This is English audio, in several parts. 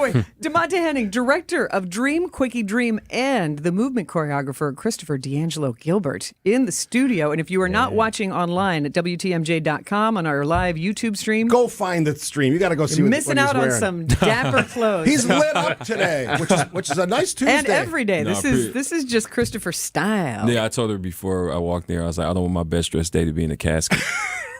way, Dimonte Henning, director of Dream, Quickie, Dream, and the movement choreographer Christopher D'Angelo Gilbert in the studio. And if you are not watching online at WTMJ.com on our live YouTube stream, go find the stream. You got to go see you're what missing he's out wearing. on some dapper clothes. He's lit up today, which is a nice Tuesday. And every day. This is just Christopher style. Yeah, I told her before I walked there, I was like, I don't want my best dressed day to be in a casket.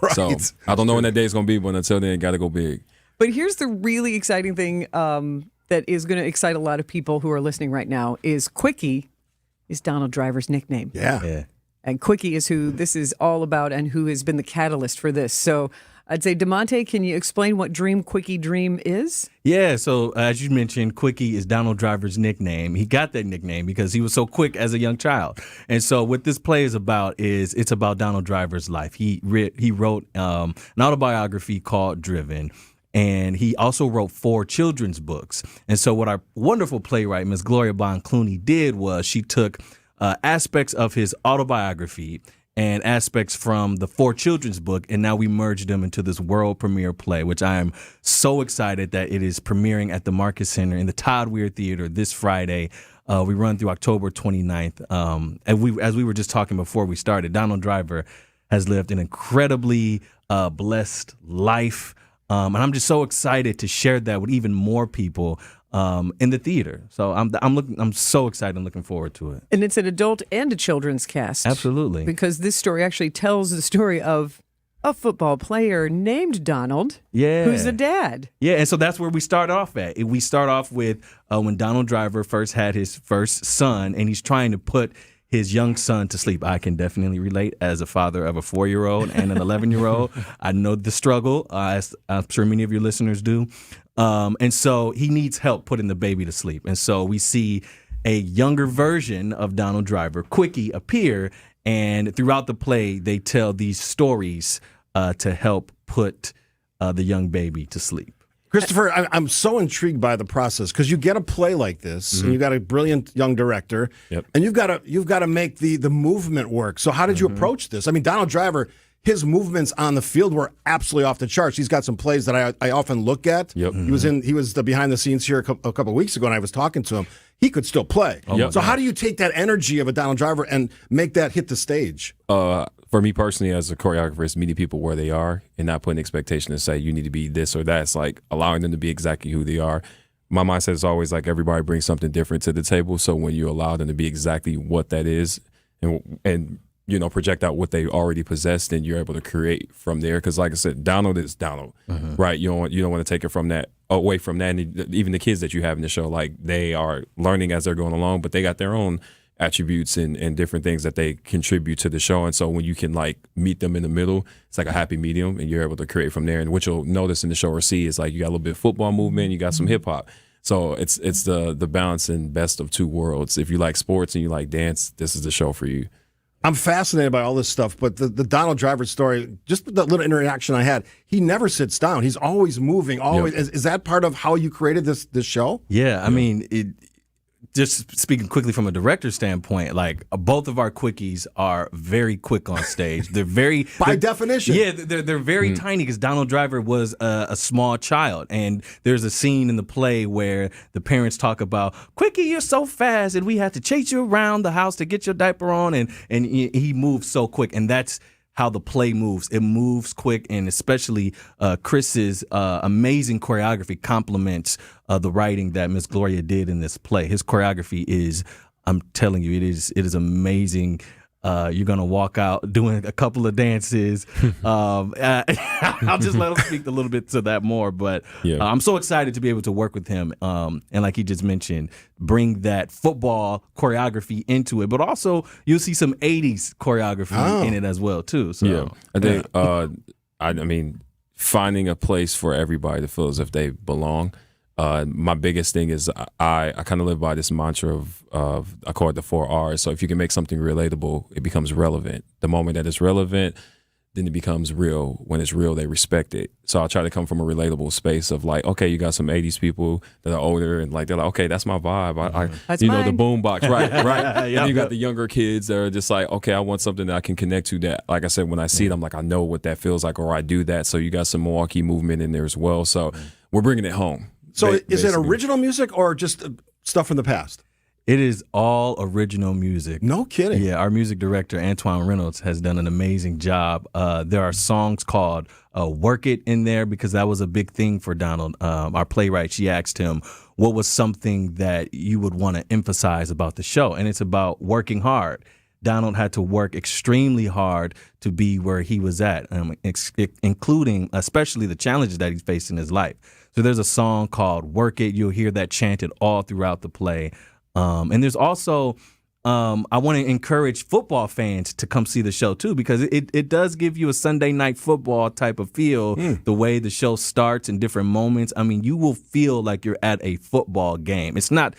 Right. So I don't know when that day is going to be, but until then, got to go big. But here's the really exciting thing that is going to excite a lot of people who are listening right now is Quickie is Donald Driver's nickname. Yeah. And Quickie is who this is all about and who has been the catalyst for this. So I'd say, Dimonte, can you explain what Dream, Quickie, Dream is? Yeah, so as you mentioned, Quickie is Donald Driver's nickname. He got that nickname because he was so quick as a young child. And so what this play is about is it's about Donald Driver's life. He wrote an autobiography called Driven, and he also wrote 4 children's books. And so what our wonderful playwright, Miss Gloria Bond Clooney, did was she took aspects of his autobiography and aspects from the 4 children's book, and now we merged them into this world premiere play, which I am so excited that it is premiering at the Marcus Center in the Todd Weir Theater this Friday. We run through October 29th. And as we were just talking before we started, Donald Driver has lived an incredibly blessed life, and I'm just so excited to share that with even more people in the theater. So I'm so excited and looking forward to it. And it's an adult and a children's cast. Absolutely. Because this story actually tells the story of a football player named Donald, who's a dad. Yeah, and so that's where we start off at. We start off with when Donald Driver first had his first son, and he's trying to put his young son to sleep. I can definitely relate as a father of a 4-year-old and an 11-year-old. I know the struggle, as I'm sure many of your listeners do. And so he needs help putting the baby to sleep. And so we see a younger version of Donald Driver, Quickie, appear. And throughout the play, they tell these stories to help put the young baby to sleep. Christopher, I'm so intrigued by the process because you get a play like this, and you got a brilliant young director, and you've got to make the movement work. So how did you approach this? I mean, Donald Driver, his movements on the field were absolutely off the charts. He's got some plays that I often look at. He was the behind the scenes here a couple of weeks ago, and I was talking to him. He could still play. So how do you take that energy of a Donald Driver and make that hit the stage? For me personally, as a choreographer, it's meeting people where they are and not putting expectation to say you need to be this or that. It's like allowing them to be exactly who they are. My mindset is always like everybody brings something different to the table. So when you allow them to be exactly what that is and you know, project out what they already possess, then you're able to create from there. Because like I said, Donald is Donald, right? You don't want to take it from that, away from that. And even the kids that you have in the show, like they are learning as they're going along, but they got their own attributes and different things that they contribute to the show. And so when you can like meet them in the middle, it's like a happy medium, and you're able to create from there. And what you'll notice in the show or see is like you got a little bit of football movement, you got some hip hop. So it's the balance and best of two worlds. If you like sports and you like dance, this is the show for you. I'm fascinated by all this stuff, but the Donald Driver story, just the little interaction I had, he never sits down. He's always moving, always. Is that part of how you created this show? Yeah, I mean, just speaking quickly from a director's standpoint, like both of our Quickies are very quick on stage. They're by definition. Yeah, they're very tiny because Donald Driver was a small child, and there's a scene in the play where the parents talk about Quickie, you're so fast, and we have to chase you around the house to get your diaper on, and he moves so quick, and that's how the play moves. It moves quick, and especially Chris's amazing choreography complements the writing that Miss Gloria did in this play. His choreography is, I'm telling you, it is amazing. You're going to walk out doing a couple of dances. I'll just let him speak a little bit to that more. But I'm so excited to be able to work with him. And like he just mentioned, bring that football choreography into it. But also you'll see some 80s choreography in it as well, too. So, I think, I mean, finding a place for everybody to feel as if they belong. My biggest thing is I kind of live by this mantra of I call it the 4 R's. So if you can make something relatable, it becomes relevant. The moment that it's relevant, then it becomes real. When it's real, they respect it. So I try to come from a relatable space of like, okay, you got some 80s people that are older and like they're like, okay, that's my vibe. That's you mine. know, the boombox, right? And you got the younger kids that are just like, okay, I want something that I can connect to. That, like I said, when I see it, I'm like, I know what that feels like, or I do that. So you got some Milwaukee movement in there as well. So we're bringing it home. So is it basically. original music or just stuff from the past? It is all original music. No kidding. Yeah, our music director, Antoine Reynolds, has done an amazing job. There are songs called Work It in there because that was a big thing for Donald. Our playwright, she asked him, what was something that you would want to emphasize about the show? And it's about working hard. Donald had to work extremely hard to be where he was at, including especially the challenges that he's faced in his life. So there's a song called Work It. You'll hear that chanted all throughout the play. And there's also, I want to encourage football fans to come see the show too, because it does give you a Sunday night football type of feel, the way the show starts in different moments. I mean, you will feel like you're at a football game. It's not,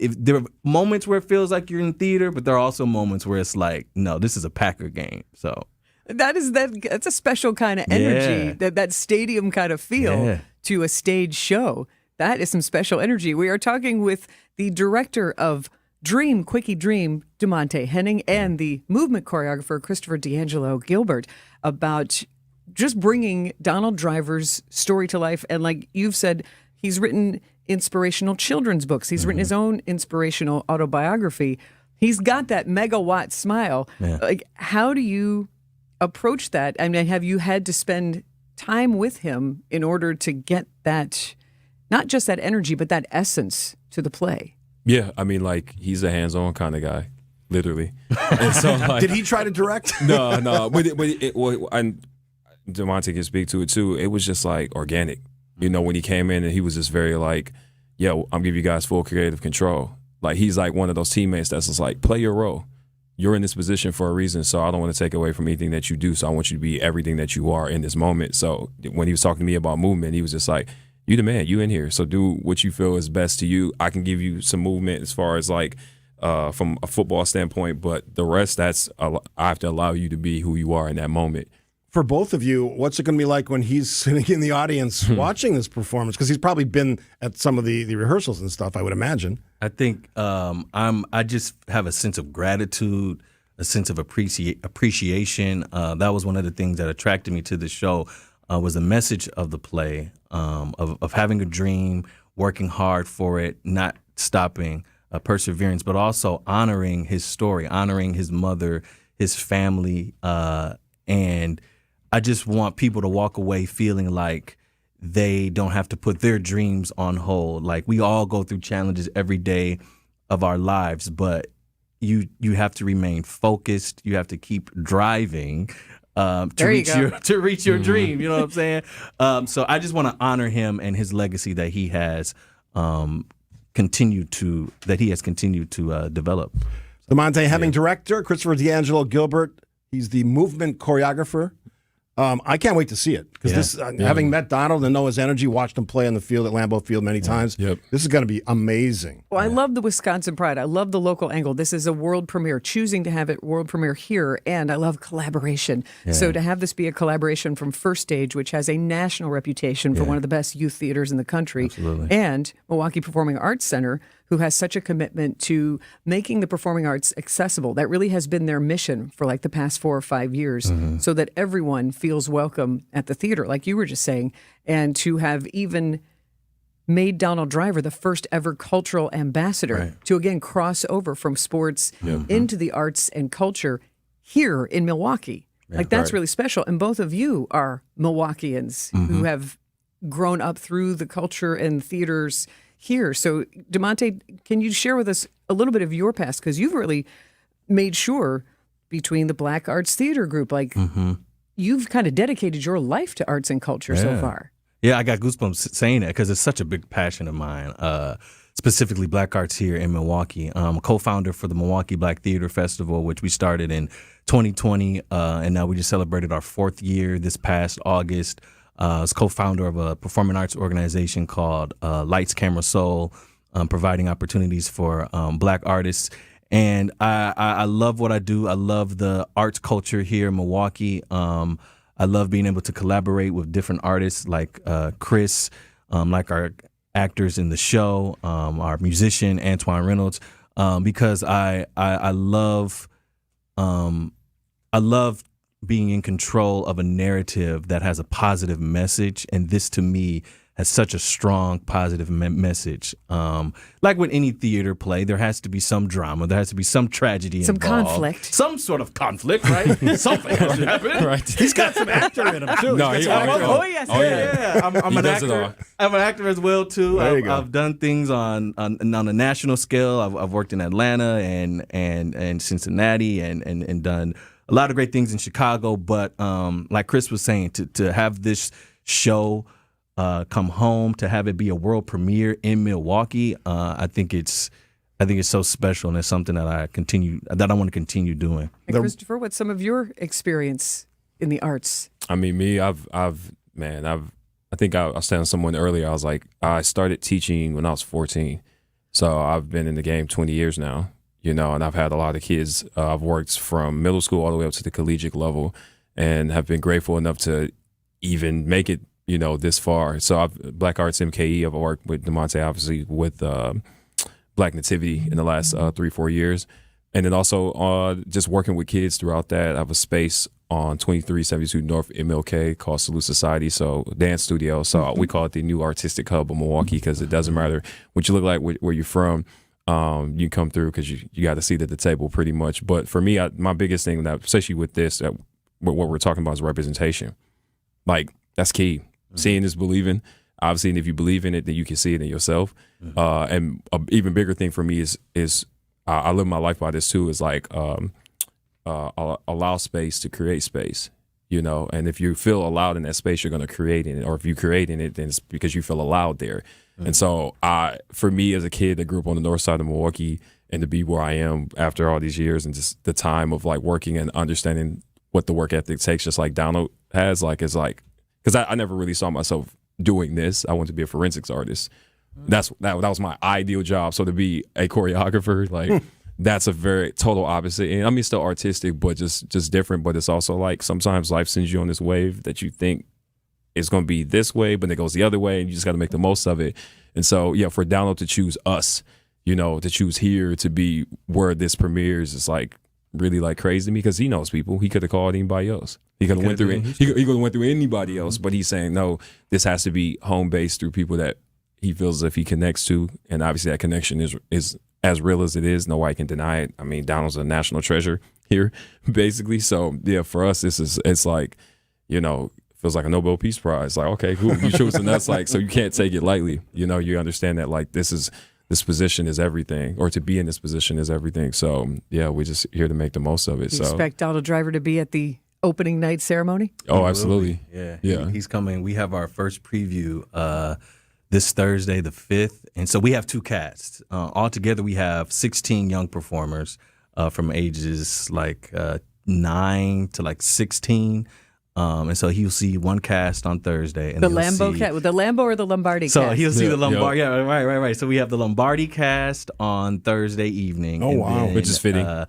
there are moments where it feels like you're in theater, but there are also moments where it's like, no, this is a Packer game. So that's a special kind of energy, that stadium kind of feel to a stage show. That is some special energy. We are talking with the director of Dream, Quickie Dream, Dimonte Henning, and the movement choreographer, Christopher D'Angelo Gilbert, about just bringing Donald Driver's story to life. And like you've said, he's written inspirational children's books. He's written his own inspirational autobiography. He's got that megawatt smile. Yeah. Like, how do you approach that? I mean, have you had to spend time with him in order to get that, not just that energy, but that essence to the play? Yeah, I mean, like, he's a hands-on kind of guy, literally. And so, like, Did he try to direct? No. And Dimonte can speak to it too. It was just like organic. You know, when he came in and he was just very like, yo, I'm giving you guys full creative control. Like, he's like one of those teammates that's just like, play your role. You're in this position for a reason, so I don't want to take away from anything that you do. So I want you to be everything that you are in this moment. So when he was talking to me about movement, he was just like, you the man, you in here. So do what you feel is best to you. I can give you some movement as far as like from a football standpoint, but the rest, I have to allow you to be who you are in that moment. For both of you, what's it going to be like when he's sitting in the audience watching this performance? Because he's probably been at some of the rehearsals and stuff, I would imagine. I think I just have a sense of gratitude, a sense of appreciation. That was one of the things that attracted me to the show, was the message of the play, of having a dream, working hard for it, not stopping, perseverance, but also honoring his story, honoring his mother, his family, and I just want people to walk away feeling like they don't have to put their dreams on hold. Like, we all go through challenges every day of our lives, but you have to remain focused. You have to keep driving to reach your dream. You know what I'm saying? So I just want to honor him and his legacy that he has continued to develop. Dimonte Henning, director, Christopher D'Angelo Gilbert. He's the movement choreographer. I can't wait to see it because having met Donald and know his energy, watched him play on the field at Lambeau Field many times. Yep. This is going to be amazing. Well, I love the Wisconsin pride. I love the local angle. This is a world premiere, choosing to have it world premiere here, and I love collaboration. Yeah. So to have this be a collaboration from First Stage, which has a national reputation for one of the best youth theaters in the country, and Milwaukee Performing Arts Center, who has such a commitment to making the performing arts accessible. That really has been their mission for like the past 4 or 5 years, so that everyone feels welcome at the theater, like you were just saying, and to have even made Donald Driver the first ever cultural ambassador to, again, cross over from sports into the arts and culture here in Milwaukee. Like, that's really special. And both of you are Milwaukeeans who have grown up through the culture and theaters here. So, Dimonte, can you share with us a little bit of your past? Because you've really made sure between the Black Arts Theater Group, like, you've kind of dedicated your life to arts and culture so far. Yeah, I got goosebumps saying that because it's such a big passion of mine, specifically Black Arts here in Milwaukee. I'm a co-founder for the Milwaukee Black Theater Festival, which we started in 2020, and now we just celebrated our 4th year this past August. I was co-founder of a performing arts organization called Lights, Camera, Soul, providing opportunities for Black artists. And I love what I do. I love the arts culture here in Milwaukee. I love being able to collaborate with different artists like Chris, like our actors in the show, our musician, Antoine Reynolds, because I love being in control of a narrative that has a positive message. And this, to me, has such a strong, positive message. Like with any theater play, there has to be some drama. There has to be some tragedy Some involved. conflict. Some sort of conflict, right? Something has to happen. Right. He's got some actor in him, too. No, He's he got some got actor. Oh, yes. Yeah, I'm He an does it all. actor. I'm an actor as well too. There you go. I've done things on a national scale. I've worked in Atlanta and Cincinnati and done a lot of great things in Chicago. But like Chris was saying, to have this show come home, to have it be a world premiere in Milwaukee, I think it's so special, and it's something that I want to continue doing. And Christopher, what's some of your experience in the arts? I mean, me, I think I was telling someone earlier, I was like, I started teaching when I was 14. So I've been in the game 20 years now, and I've had a lot of kids. I've worked from middle school all the way up to the collegiate level and have been grateful enough to even make it, this far. So Black Arts MKE, I've worked with Dimonte, obviously, with Black Nativity in the last 3-4 years. And then also just working with kids throughout that. I have a space on 2372 North MLK called Salute Society, so dance studio. So we call it the new artistic hub of Milwaukee because it doesn't matter what you look like, where you're from. You can come through because you got a seat at the table pretty much. But for me, my biggest thing, that, especially with this, what we're talking about is representation. Like, that's key. Seeing is believing. Obviously, and if you believe in it, then you can see it in yourself. And an even bigger thing for me is I live my life by this too, is like allow space to create space, and if you feel allowed in that space, you're going to create in it, or if you create in it, then it's because you feel allowed there. And so for me as a kid that grew up on the north side of Milwaukee, and to be where I am after all these years and just the time of like working and understanding what the work ethic takes, just like Donald has, because I never really saw myself doing this. I wanted to be a forensics artist. That was my ideal job. So to be a choreographer, like that's a very total opposite. And I mean, still artistic, but just different. But it's also like sometimes life sends you on this wave that you think it's going to be this way, but it goes the other way, and you just got to make the most of it. And so, yeah, for Donald to choose us, to choose here to be where this premieres is like really like crazy to me, because he knows people. He could have called anybody else. He could have went through anybody else, but he's saying no. This has to be home based through people that he feels as if he connects to, and obviously that connection is as real as it is. Nobody can deny it. I mean, Donald's a national treasure here, basically. So yeah, for us, it's like, feels like a Nobel Peace Prize. Like, okay, who you choosing? That's like, so you can't take it lightly. You understand that like this position is everything, or to be in this position is everything. So yeah, we're just here to make the most of it. You so expect Donald Driver to be at the opening night ceremony? Oh, absolutely. Yeah. He's coming. We have our first preview this Thursday, the 5th. And so we have 2 casts. Altogether, we have 16 young performers from ages like 9 to like 16. And so he'll see 1 cast on Thursday. And the Lambo cast, the Lambo or the Lombardi so cast? He'll see the Lombardi. Yeah, right. So we have the Lombardi cast on Thursday evening. Oh, wow. Which is fitting. Right.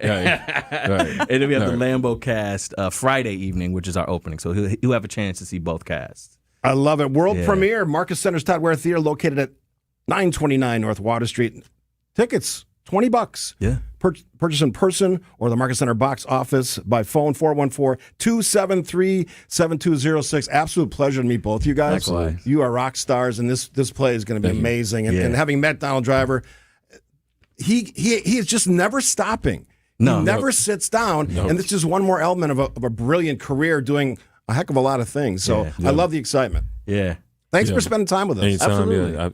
Right. And then we have the Lambo cast Friday evening, which is our opening. So he'll have a chance to see both casts. I love it. World premiere, Marcus Center's Todd Ware Theater, located at 929 North Water Street. Tickets, $20. Yeah. Purchase in person or the Marcus Center box office by phone, 414-273-7206. Absolute pleasure to meet both of you guys. Likewise. You are rock stars, and this play is going to be amazing. And having met Donald Driver, he is just never stopping. No. He never sits down, and this is one more element of a brilliant career doing a heck of a lot of things. So I love the excitement. Yeah. Thanks for spending time with us. Anytime, Absolutely. yeah.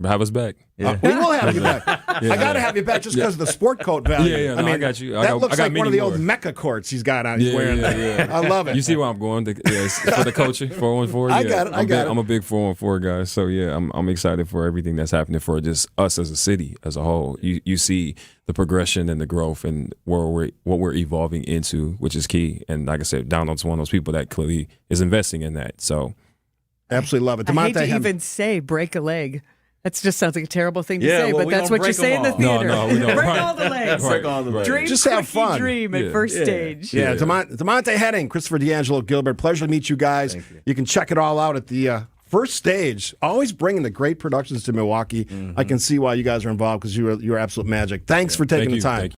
Have us back. We will have you back. I got to have you back just because of the sport coat value. Yeah, I got you. That looks like one of the old Mecca courts he's got on. He's wearing. I love it. You see where I'm going? For the coaching, 414. I got it. I'm a big 414 guy. So yeah, I'm excited for everything that's happening for just us as a city as a whole. You see the progression and the growth and what we're evolving into, which is key. And like I said, Donald's one of those people that clearly is investing in that. So absolutely love it. I hate to even say break a leg. That just sounds like a terrible thing to say, but that's what you say in the theater. No, we don't. Break all the legs. Break all the legs. Dream, just have Quickie fun. Dream at first stage. Yeah, Dimonte Henning, Christopher D'Angelo, Gilbert. Pleasure to meet you guys. You can check it all out at the first stage. Always bringing the great productions to Milwaukee. I can see why you guys are involved because you're absolute magic. Thanks for taking the time.